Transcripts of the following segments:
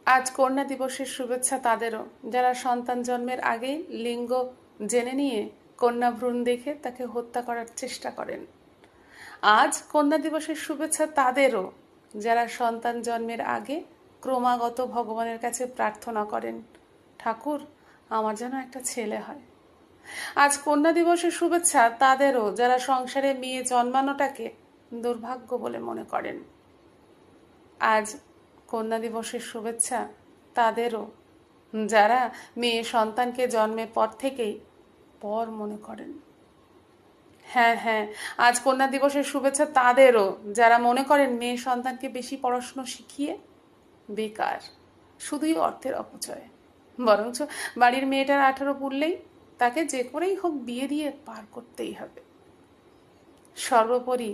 আজ কন্যা দিবসের শুভেচ্ছা তাদেরও, যারা সন্তান জন্মের আগেই লিঙ্গ জেনে নিয়ে কন্যা ভ্রূণ দেখে তাকে হত্যা করার চেষ্টা করেন। আজ কন্যা দিবসের শুভেচ্ছা তাদেরও, যারা সন্তান জন্মের আগে ক্রমাগত ভগবানের কাছে প্রার্থনা করেন, ঠাকুর আমার যেন একটা ছেলে হয়। আজ কন্যা দিবসের শুভেচ্ছা তাদেরও, যারা সংসারে মেয়ে জন্মানোটাকে দুর্ভাগ্য বলে মনে করেন। আজ কন্যা দিবসের শুভেচ্ছা তাদেরও, যারা মেয়ে সন্তানকে জন্মের পর থেকেই পর মনে করেন। হ্যাঁ হ্যাঁ, আজ কন্যা দিবসের শুভেচ্ছা তাদেরও, যারা মনে করেন মেয়ে সন্তানকে বেশি পড়াশুনো শিখিয়ে বেকার, শুধুই অর্থের অপচয়। বরঞ্চ বাড়ির মেয়েটার 18 পুরলেই তাকে যে করেই হোক বিয়ে দিয়ে পার করতেই হবে। সর্বোপরি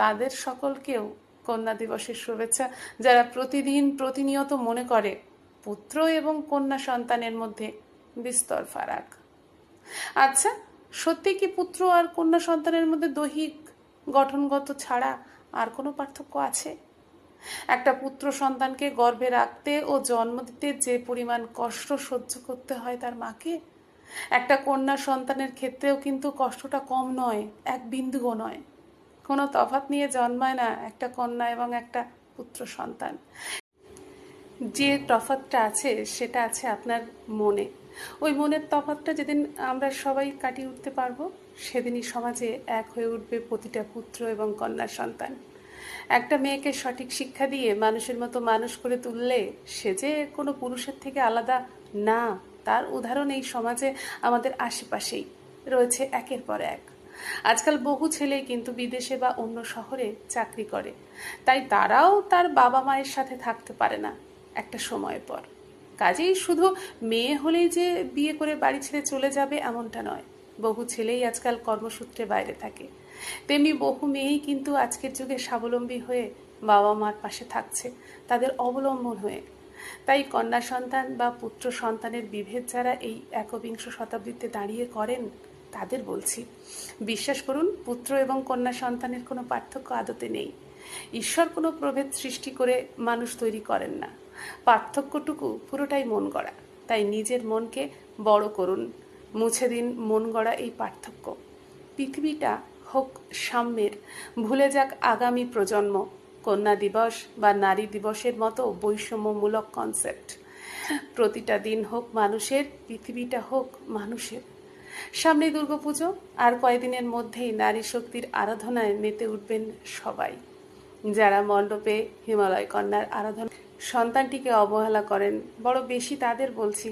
তাদের সকলকেও কন্যা দিবসের শুভেচ্ছা, যারা প্রতিদিন প্রতিনিয়ত মনে করে পুত্র এবং কন্যা সন্তানের মধ্যে বিস্তর ফারাক। আচ্ছা, সত্যি কি পুত্র আর কন্যা সন্তানের মধ্যে দৈহিক গঠনগত ছাড়া আর কোনো পার্থক্য আছে? একটা পুত্র সন্তানকে গর্ভে রাখতে ও জন্ম দিতে যে পরিমাণ কষ্ট সহ্য করতে হয় তার মাকে, একটা কন্যা সন্তানের ক্ষেত্রেও কিন্তু কষ্টটা কম নয়, এক বিন্দুও নয়। কোনো তফাৎ নিয়ে জন্মায় না একটা কন্যা এবং একটা পুত্র সন্তান। যে তফাৎটা আছে সেটা আছে আপনার মনে। ওই মনের তফাৎটা যেদিন আমরা সবাই কাটিয়ে উঠতে পারবো, সেদিনই সমাজে এক হয়ে উঠবে প্রতিটা পুত্র এবং কন্যা সন্তান। একটা মেয়েকে সঠিক শিক্ষা দিয়ে মানুষের মতো মানুষ করে তুললে সে যে কোনো পুরুষের থেকে আলাদা না, তার উদাহরণ এই সমাজে আমাদের আশেপাশেই রয়েছে একের পর এক। আজকাল বহু ছেলেই কিন্তু বিদেশে বা অন্য শহরে চাকরি করে, তাই তারাও তার বাবা মায়ের সাথে থাকতে পারে না একটা সময় পর। কাজেই শুধু মেয়ে হলেই যে বিয়ে করে বাড়ি ছেড়ে চলে যাবে এমনটা নয়। বহু ছেলেই আজকাল কর্মসূত্রে বাইরে থাকে, তেমনি বহু মেয়েই কিন্তু আজকের যুগে স্বাবলম্বী হয়ে বাবা মার পাশে থাকছে, তাদের অবলম্বন হয়ে। তাই কন্যা সন্তান বা পুত্র সন্তানের বিভেদ যারা এই একবিংশ শতাব্দীতে দাঁড়িয়ে করেন, তাদের বলছি, বিশ্বাস করুন, পুত্র এবং কন্যা সন্তানের কোনো পার্থক্য আদতে নেই। ঈশ্বর কোনো প্রভেদ সৃষ্টি করে মানুষ তৈরি করেন না। পার্থক্যটুকু পুরোটাই মন গড়া। তাই নিজের মনকে বড় করুন, মুছে দিন মন গড়া এই পার্থক্য। পৃথিবীটা হোক সাম্যের, ভুলে যাক আগামী প্রজন্ম কন্যা দিবস বা নারী দিবসের মতো বৈষম্যমূলক কনসেপ্ট। প্রতিটা দিন হোক মানুষের, পৃথিবীটা হোক মানুষের। সামনে দুর্গাপুজো, আর কয়েকদিনের মধ্যেই নারী শক্তির আরাধনায় মেতে উঠবেন সবাই। যারা মণ্ডপে হিমালয় কন্যার আরাধনা সন্তানটিকে অবহেলা করেন, বড় বেশি তাদের বলছি,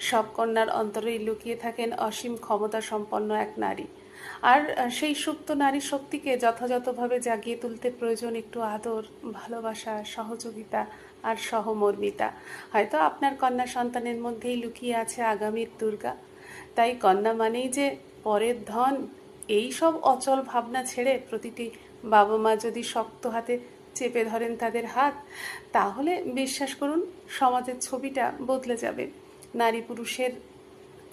সব কন্যার অন্তরেই লুকিয়ে থাকেন অসীম ক্ষমতা সম্পন্ন এক নারী। আর সেই সুপ্ত নারী শক্তিকে যথাযথভাবে জাগিয়ে তুলতে প্রয়োজন একটু আদর, ভালোবাসা, সহযোগিতা আর সহমর্মিতা। হয়তো আপনার কন্যা সন্তানের মধ্যেই লুকিয়ে আছে আগামীর দুর্গা। তাই কন্যা মানেই যে পরের ধন, এই সব অচল ভাবনা ছেড়ে প্রতিটি বাবা মা যদি শক্ত হাতে চেপে ধরেন তাদের হাত, তাহলে বিশ্বাস করুন সমাজের ছবিটা বদলে যাবে। নারী পুরুষের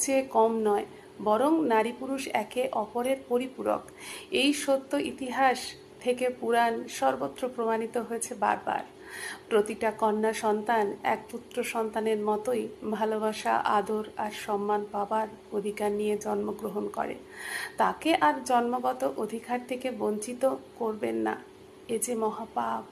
চেয়ে কম নয়, বরং নারী পুরুষ একে অপরের পরিপূরক। এই সত্য ইতিহাস থেকে পুরাণ সর্বত্র প্রমাণিত হয়েছে বারবার। প্রতিটা কন্যা সন্তান এক পুত্র সন্তানের মতোই ভালোবাসা, আদর আর সম্মান পাবার অধিকার নিয়ে জন্মগ্রহণ করে। তাকে আর জন্মগত অধিকার থেকে বঞ্চিত করবেন না, এ যে মহাপাপ।